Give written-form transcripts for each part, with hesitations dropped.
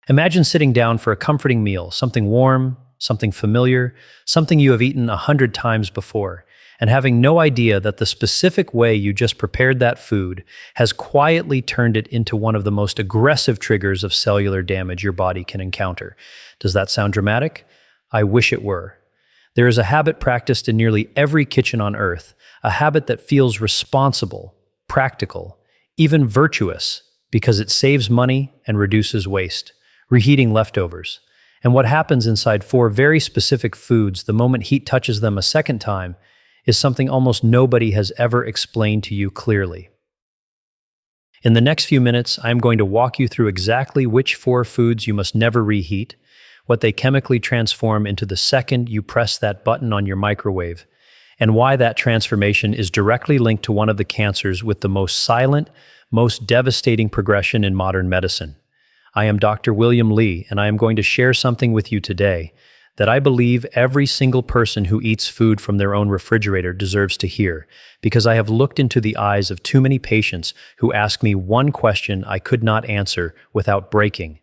Imagine sitting down for a comforting meal, something warm, something familiar, something you have eaten 100 times before, and having no idea that the specific way you just prepared that food has quietly turned it into one of the most aggressive triggers of cellular damage your body can encounter. Does that sound dramatic? I wish it were. There is a habit practiced in nearly every kitchen on Earth, a habit that feels responsible, practical, even virtuous, because it saves money and reduces waste. Reheating leftovers. And what happens inside four very specific foods the moment heat touches them a second time is something almost nobody has ever explained to you clearly. In the next few minutes, I am going to walk you through exactly which four foods you must never reheat, what they chemically transform into the second you press that button on your microwave, and why that transformation is directly linked to one of the cancers with the most silent, most devastating progression in modern medicine. I am Dr. William Lee, and I am going to share something with you today that I believe every single person who eats food from their own refrigerator deserves to hear, because I have looked into the eyes of too many patients who ask me one question I could not answer without breaking.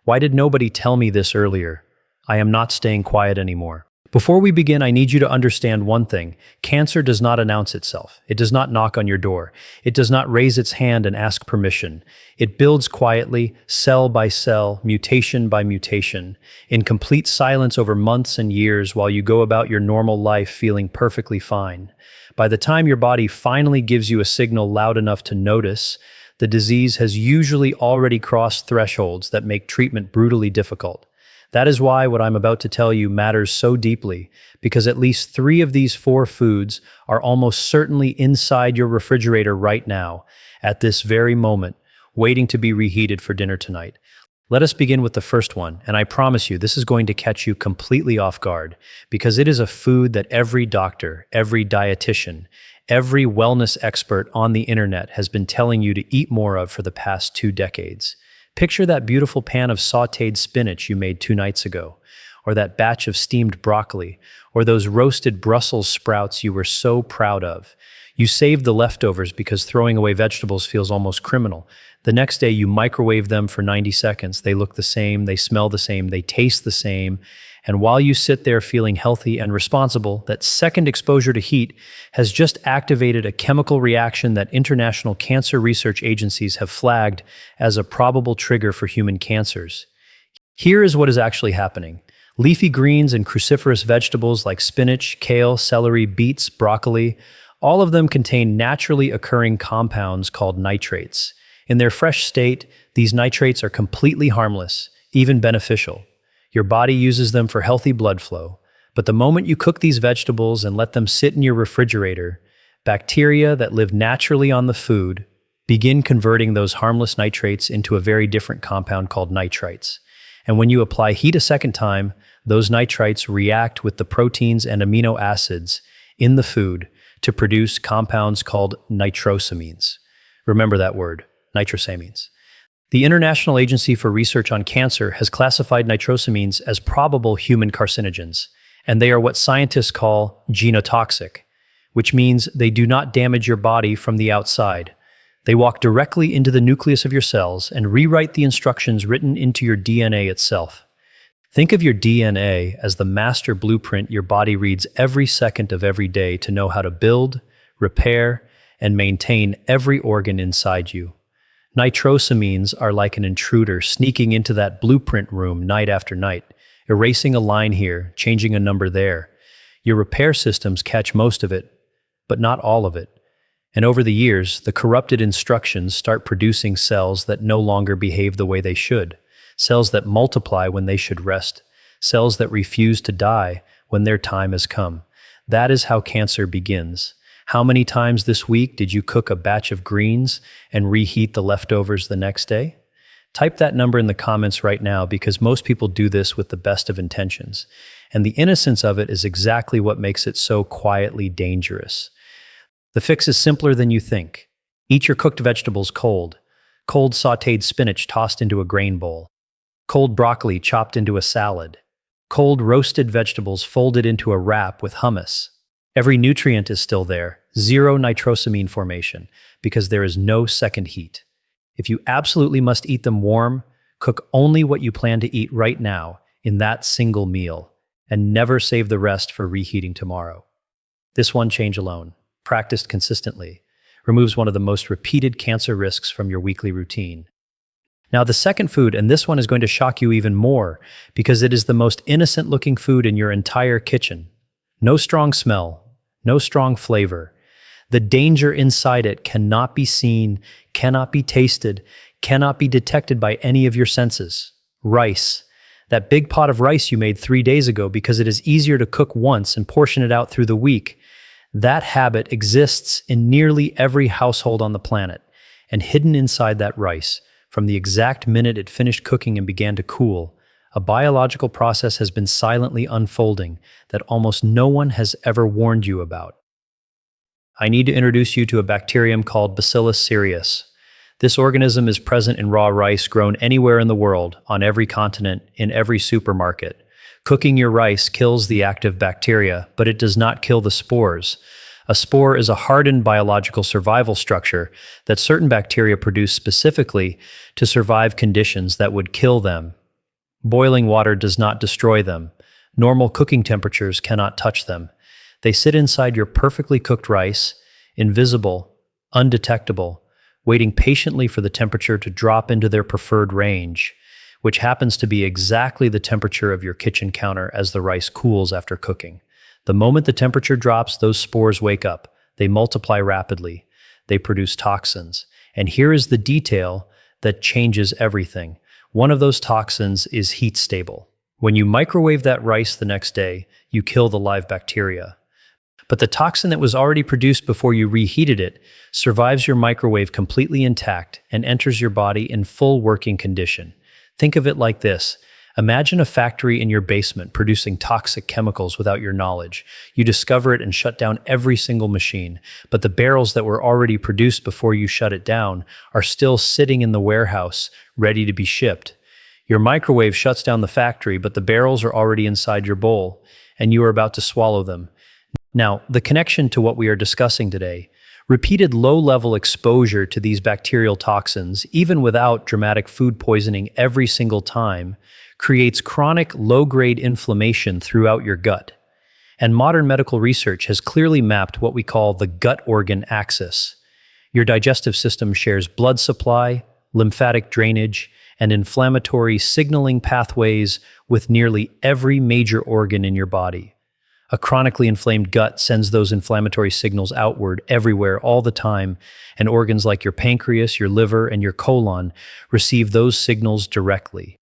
Why did nobody tell me this earlier? I am not staying quiet anymore. Before we begin, I need you to understand one thing. Cancer does not announce itself. It does not knock on your door. It does not raise its hand and ask permission. It builds quietly, cell by cell, mutation by mutation, in complete silence over months and years while you go about your normal life feeling perfectly fine. By the time your body finally gives you a signal loud enough to notice, the disease has usually already crossed thresholds that make treatment brutally difficult. That is why what I'm about to tell you matters so deeply, because at least 3 of these 4 foods are almost certainly inside your refrigerator right now, at this very moment, waiting to be reheated for dinner tonight. Let us begin with the first one, and I promise you this is going to catch you completely off guard, because it is a food that every doctor, every dietitian, every wellness expert on the internet has been telling you to eat more of for the past 2 decades. Picture that beautiful pan of sautéed spinach you made 2 nights ago, or that batch of steamed broccoli, or those roasted Brussels sprouts you were so proud of. You saved the leftovers because throwing away vegetables feels almost criminal. The next day you microwave them for 90 seconds. They look the same, they smell the same, they taste the same. And while you sit there feeling healthy and responsible, that second exposure to heat has just activated a chemical reaction that international cancer research agencies have flagged as a probable trigger for human cancers. Here is what is actually happening. Leafy greens and cruciferous vegetables like spinach, kale, celery, beets, broccoli, all of them contain naturally occurring compounds called nitrates. In their fresh state, these nitrates are completely harmless, even beneficial. Your body uses them for healthy blood flow, but the moment you cook these vegetables and let them sit in your refrigerator, bacteria that live naturally on the food begin converting those harmless nitrates into a very different compound called nitrites. And when you apply heat a second time, those nitrites react with the proteins and amino acids in the food to produce compounds called nitrosamines. Remember that word, nitrosamines. The International Agency for Research on Cancer has classified nitrosamines as probable human carcinogens, and they are what scientists call genotoxic, which means they do not damage your body from the outside. They walk directly into the nucleus of your cells and rewrite the instructions written into your DNA itself. Think of your DNA as the master blueprint your body reads every second of every day to know how to build, repair, and maintain every organ inside you. Nitrosamines are like an intruder sneaking into that blueprint room night after night, erasing a line here, changing a number there. Your repair systems catch most of it, but not all of it. And over the years, the corrupted instructions start producing cells that no longer behave the way they should, cells that multiply when they should rest, cells that refuse to die when their time has come. That is how cancer begins. How many times this week did you cook a batch of greens and reheat the leftovers the next day? Type that number in the comments right now, because most people do this with the best of intentions. And the innocence of it is exactly what makes it so quietly dangerous. The fix is simpler than you think. Eat your cooked vegetables cold. Cold sautéed spinach tossed into a grain bowl. Cold broccoli chopped into a salad. Cold roasted vegetables folded into a wrap with hummus. Every nutrient is still there, zero nitrosamine formation, because there is no second heat. If you absolutely must eat them warm, Cook only what you plan to eat right now in that single meal, and never save the rest for reheating tomorrow. This one change alone, practiced consistently, removes one of the most repeated cancer risks from your weekly routine. Now, the second food, and this one is going to shock you even more because it is the most innocent-looking food in your entire kitchen. No strong smell, no strong flavor. The danger inside it cannot be seen, cannot be tasted, cannot be detected by any of your senses. Rice. That big pot of rice you made 3 days ago because it is easier to cook once and portion it out through the week. That habit exists in nearly every household on the planet, and hidden inside that rice, from the exact minute it finished cooking and began to cool, a biological process has been silently unfolding that almost no one has ever warned you about. I need to introduce you to a bacterium called Bacillus cereus. This organism is present in raw rice grown anywhere in the world, on every continent, in every supermarket. Cooking your rice kills the active bacteria, but it does not kill the spores. A spore is a hardened biological survival structure that certain bacteria produce specifically to survive conditions that would kill them. Boiling water does not destroy them. Normal cooking temperatures cannot touch them. They sit inside your perfectly cooked rice, invisible, undetectable, waiting patiently for the temperature to drop into their preferred range, which happens to be exactly the temperature of your kitchen counter as the rice cools after cooking. The moment the temperature drops, those spores wake up. They multiply rapidly. They produce toxins. And here is the detail that changes everything. One of those toxins is heat stable. When you microwave that rice the next day, you kill the live bacteria. But the toxin that was already produced before you reheated it survives your microwave completely intact and enters your body in full working condition. Think of it like this. Imagine a factory in your basement producing toxic chemicals without your knowledge. You discover it and shut down every single machine, but the barrels that were already produced before you shut it down are still sitting in the warehouse, ready to be shipped. Your microwave shuts down the factory, but the barrels are already inside your bowl, and you are about to swallow them. Now, the connection to what we are discussing today, repeated low-level exposure to these bacterial toxins, even without dramatic food poisoning every single time, creates chronic low-grade inflammation throughout your gut. And modern medical research has clearly mapped what we call the gut organ axis. Your digestive system shares blood supply, lymphatic drainage, and inflammatory signaling pathways with nearly every major organ in your body. A chronically inflamed gut sends those inflammatory signals outward everywhere all the time, and organs like your pancreas, your liver, and your colon receive those signals directly.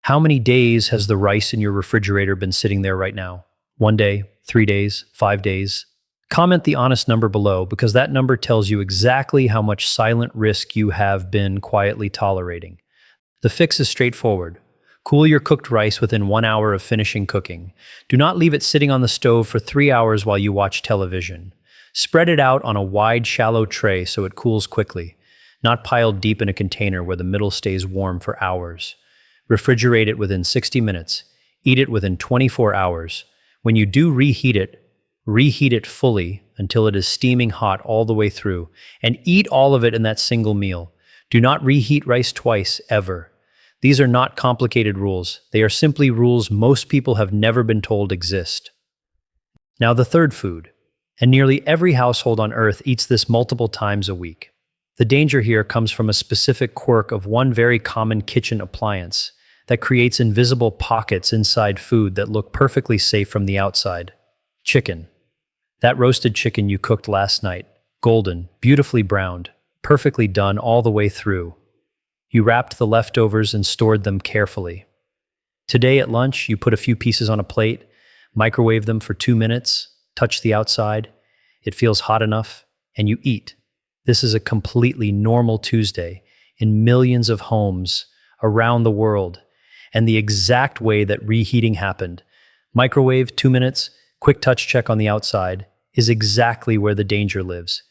How many days has the rice in your refrigerator been sitting there right now? 1 day, 3 days, 5 days? Comment the honest number below, because that number tells you exactly how much silent risk you have been quietly tolerating. The fix is straightforward. Cool your cooked rice within 1 hour of finishing cooking. Do not leave it sitting on the stove for 3 hours while you watch television. Spread it out on a wide, shallow tray so it cools quickly, not piled deep in a container where the middle stays warm for hours. Refrigerate it within 60 minutes. Eat it within 24 hours. When you do reheat it fully until it is steaming hot all the way through, and eat all of it in that single meal. Do not reheat rice twice, ever. These are not complicated rules. They are simply rules most people have never been told exist. Now the third food, and nearly every household on Earth eats this multiple times a week. The danger here comes from a specific quirk of one very common kitchen appliance that creates invisible pockets inside food that look perfectly safe from the outside. Chicken. That roasted chicken you cooked last night, golden, beautifully browned, perfectly done all the way through. You wrapped the leftovers and stored them carefully. Today at lunch, you put a few pieces on a plate, microwave them for 2 minutes, touch the outside, it feels hot enough, and you eat. This is a completely normal Tuesday in millions of homes around the world, and the exact way that reheating happened. Microwave, 2 minutes, quick touch check on the outside, is exactly where the danger lives.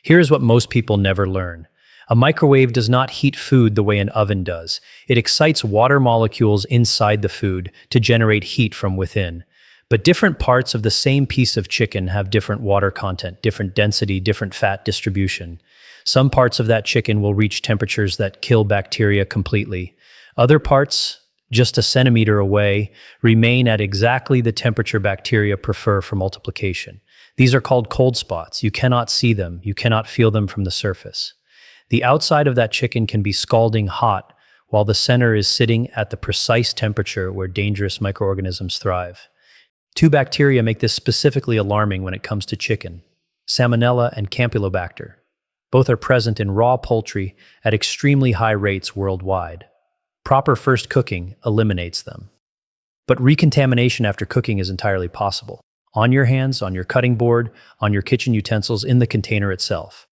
Here's what most people never learn. A microwave does not heat food the way an oven does. It excites water molecules inside the food to generate heat from within. But different parts of the same piece of chicken have different water content, different density, different fat distribution. Some parts of that chicken will reach temperatures that kill bacteria completely. Other parts, just a centimeter away, remain at exactly the temperature bacteria prefer for multiplication. These are called cold spots. You cannot see them, you cannot feel them from the surface. The outside of that chicken can be scalding hot, while the center is sitting at the precise temperature where dangerous microorganisms thrive. Two bacteria make this specifically alarming when it comes to chicken: Salmonella and Campylobacter. Both are present in raw poultry at extremely high rates worldwide. Proper first cooking eliminates them. But recontamination after cooking is entirely possible. On your hands, on your cutting board, on your kitchen utensils, in the container itself.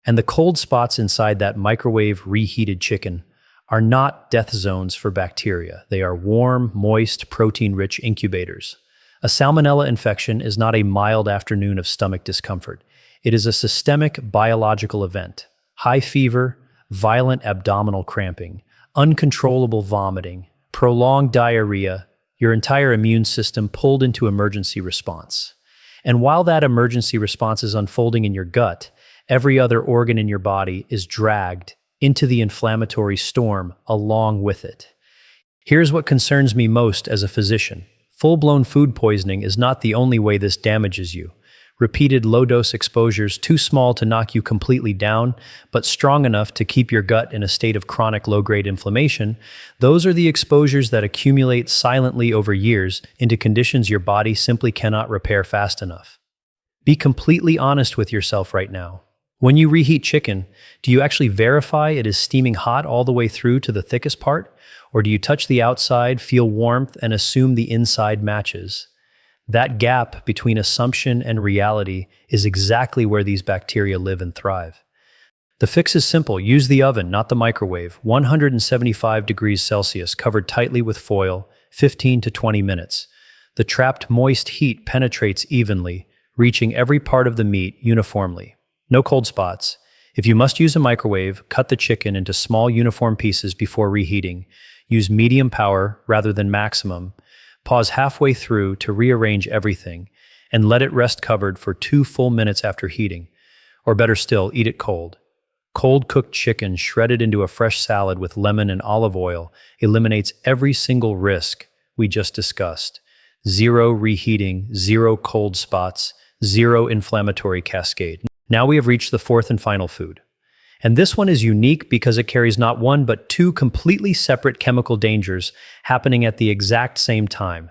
And the cold spots inside that microwave reheated chicken are not death zones for bacteria. They are warm, moist, protein-rich incubators. A salmonella infection is not a mild afternoon of stomach discomfort. It is a systemic biological event. High fever, violent abdominal cramping, uncontrollable vomiting, prolonged diarrhea, your entire immune system pulled into emergency response. And while that emergency response is unfolding in your gut, every other organ in your body is dragged into the inflammatory storm along with it. Here's what concerns me most as a physician. Full-blown food poisoning is not the only way this damages you. Repeated low-dose exposures too small to knock you completely down, but strong enough to keep your gut in a state of chronic low-grade inflammation, those are the exposures that accumulate silently over years into conditions your body simply cannot repair fast enough. Be completely honest with yourself right now. When you reheat chicken, do you actually verify it is steaming hot all the way through to the thickest part? Or do you touch the outside, feel warmth, and assume the inside matches? That gap between assumption and reality is exactly where these bacteria live and thrive. The fix is simple. Use the oven, not the microwave. 175 degrees Celsius, covered tightly with foil, 15 to 20 minutes. The trapped moist heat penetrates evenly, reaching every part of the meat uniformly. No cold spots. If you must use a microwave, cut the chicken into small uniform pieces before reheating. Use medium power rather than maximum. Pause halfway through to rearrange everything, and let it rest covered for 2 full minutes after heating. Or better still, eat it cold. Cold cooked chicken shredded into a fresh salad with lemon and olive oil eliminates every single risk we just discussed. Zero reheating, zero cold spots, zero inflammatory cascade. Now we have reached the fourth and final food. And this one is unique because it carries not one but two completely separate chemical dangers happening at the exact same time.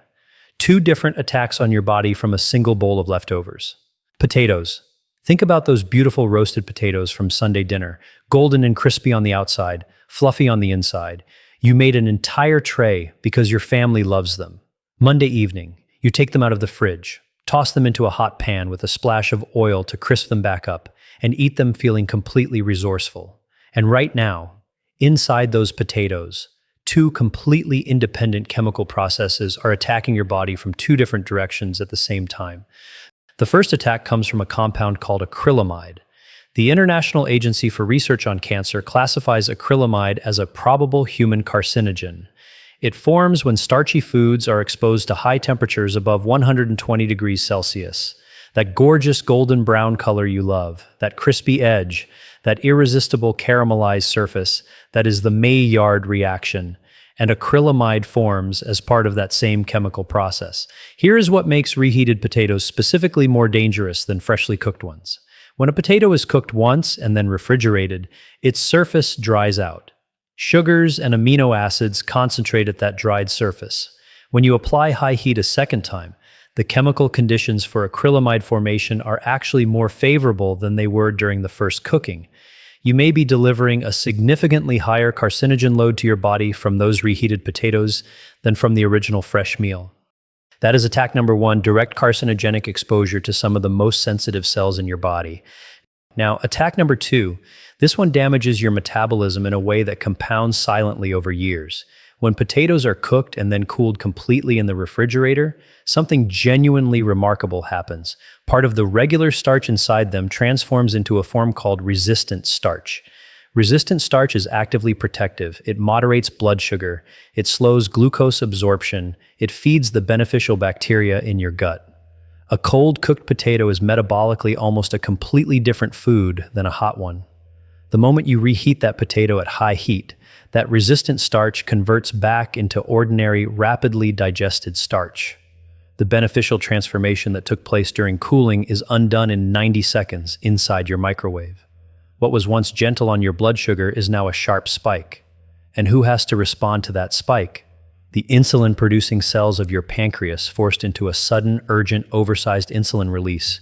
Two different attacks on your body from a single bowl of leftovers. Potatoes. Think about those beautiful roasted potatoes from Sunday dinner, golden and crispy on the outside, fluffy on the inside. You made an entire tray because your family loves them. Monday evening, you take them out of the fridge, toss them into a hot pan with a splash of oil to crisp them back up, and eat them feeling completely resourceful. And right now, inside those potatoes, two completely independent chemical processes are attacking your body from two different directions at the same time. The first attack comes from a compound called acrylamide. The International Agency for Research on Cancer classifies acrylamide as a probable human carcinogen. It forms when starchy foods are exposed to high temperatures above 120 degrees Celsius. That gorgeous golden brown color you love, that crispy edge, that irresistible caramelized surface, that is the Maillard reaction. And acrylamide forms as part of that same chemical process. Here is what makes reheated potatoes specifically more dangerous than freshly cooked ones. When a potato is cooked once and then refrigerated, its surface dries out. Sugars and amino acids concentrate at that dried surface. When you apply high heat a second time, the chemical conditions for acrylamide formation are actually more favorable than they were during the first cooking. You may be delivering a significantly higher carcinogen load to your body from those reheated potatoes than from the original fresh meal. That is attack number one, direct carcinogenic exposure to some of the most sensitive cells in your body. Now, attack number two, this one damages your metabolism in a way that compounds silently over years. When potatoes are cooked and then cooled completely in the refrigerator, something genuinely remarkable happens. Part of the regular starch inside them transforms into a form called resistant starch. Resistant starch is actively protective. It moderates blood sugar. It slows glucose absorption. It feeds the beneficial bacteria in your gut. A cold cooked potato is metabolically almost a completely different food than a hot one. The moment you reheat that potato at high heat, that resistant starch converts back into ordinary, rapidly digested starch. The beneficial transformation that took place during cooling is undone in 90 seconds inside your microwave. What was once gentle on your blood sugar is now a sharp spike. And who has to respond to that spike? The insulin-producing cells of your pancreas forced into a sudden, urgent, oversized insulin release.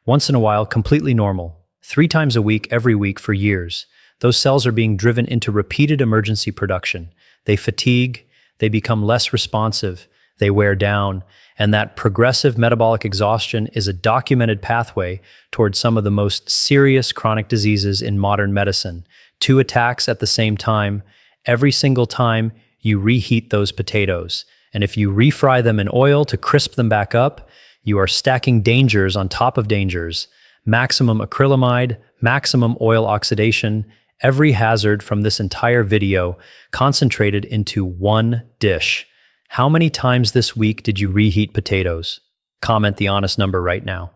Once in a while, completely normal. 3 times a week, every week for years. Those cells are being driven into repeated emergency production. They fatigue, they become less responsive, they wear down, and that progressive metabolic exhaustion is a documented pathway towards some of the most serious chronic diseases in modern medicine. 2 attacks at the same time, every single time you reheat those potatoes. And if you refry them in oil to crisp them back up, you are stacking dangers on top of dangers. Maximum acrylamide, maximum oil oxidation, every hazard from this entire video concentrated into one dish. How many times this week did you reheat potatoes? Comment the honest number right now.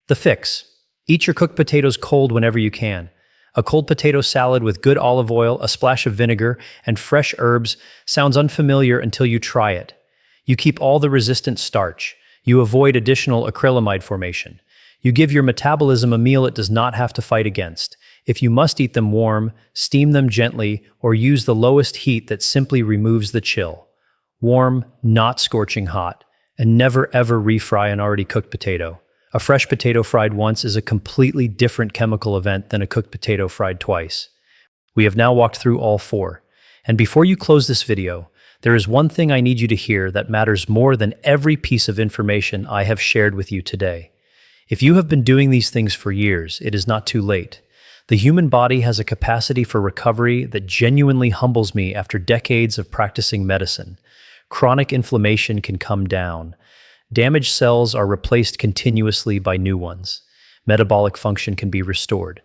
The fix: eat your cooked potatoes cold whenever you can. A cold potato salad with good olive oil, a splash of vinegar, and fresh herbs sounds unfamiliar until you try it. You keep all the resistant starch. You avoid additional acrylamide formation. You give your metabolism a meal it does not have to fight against. If you must eat them warm, steam them gently, or use the lowest heat that simply removes the chill. Warm, not scorching hot, and never ever refry an already cooked potato. A fresh potato fried once is a completely different chemical event than a cooked potato fried twice. We have now walked through all 4. And before you close this video, there is one thing I need you to hear that matters more than every piece of information I have shared with you today. If you have been doing these things for years, it is not too late. The human body has a capacity for recovery that genuinely humbles me after decades of practicing medicine. Chronic inflammation can come down. Damaged cells are replaced continuously by new ones. Metabolic function can be restored.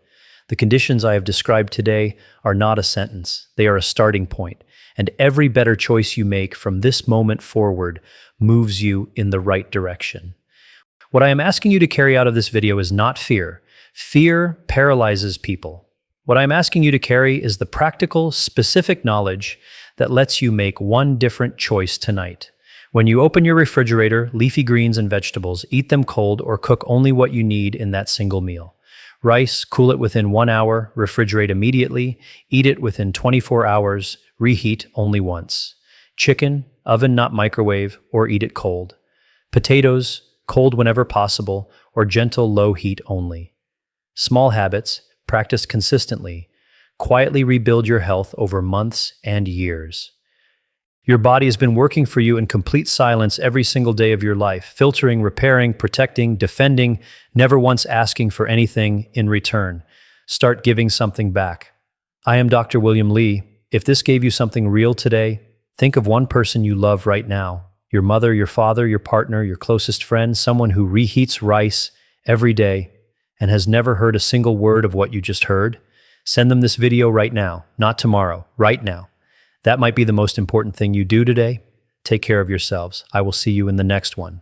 The conditions I have described today are not a sentence. They are a starting point, and every better choice you make from this moment forward moves you in the right direction. What I am asking you to carry out of this video is not fear. Fear paralyzes people. What I am asking you to carry is the practical, specific knowledge that lets you make one different choice tonight. When you open your refrigerator, leafy greens and vegetables, eat them cold or cook only what you need in that single meal. Rice, cool it within 1 hour, refrigerate immediately, eat it within 24 hours, reheat only once. Chicken, oven not microwave, or eat it cold. Potatoes, cold whenever possible, or gentle low heat only. Small habits, practiced consistently, quietly rebuild your health over months and years. Your body has been working for you in complete silence every single day of your life, filtering, repairing, protecting, defending, never once asking for anything in return. Start giving something back. I am Dr. William Lee. If this gave you something real today, think of one person you love right now. Your mother, your father, your partner, your closest friend, someone who reheats rice every day and has never heard a single word of what you just heard. Send them this video right now, not tomorrow, right now. That might be the most important thing you do today. Take care of yourselves. I will see you in the next one.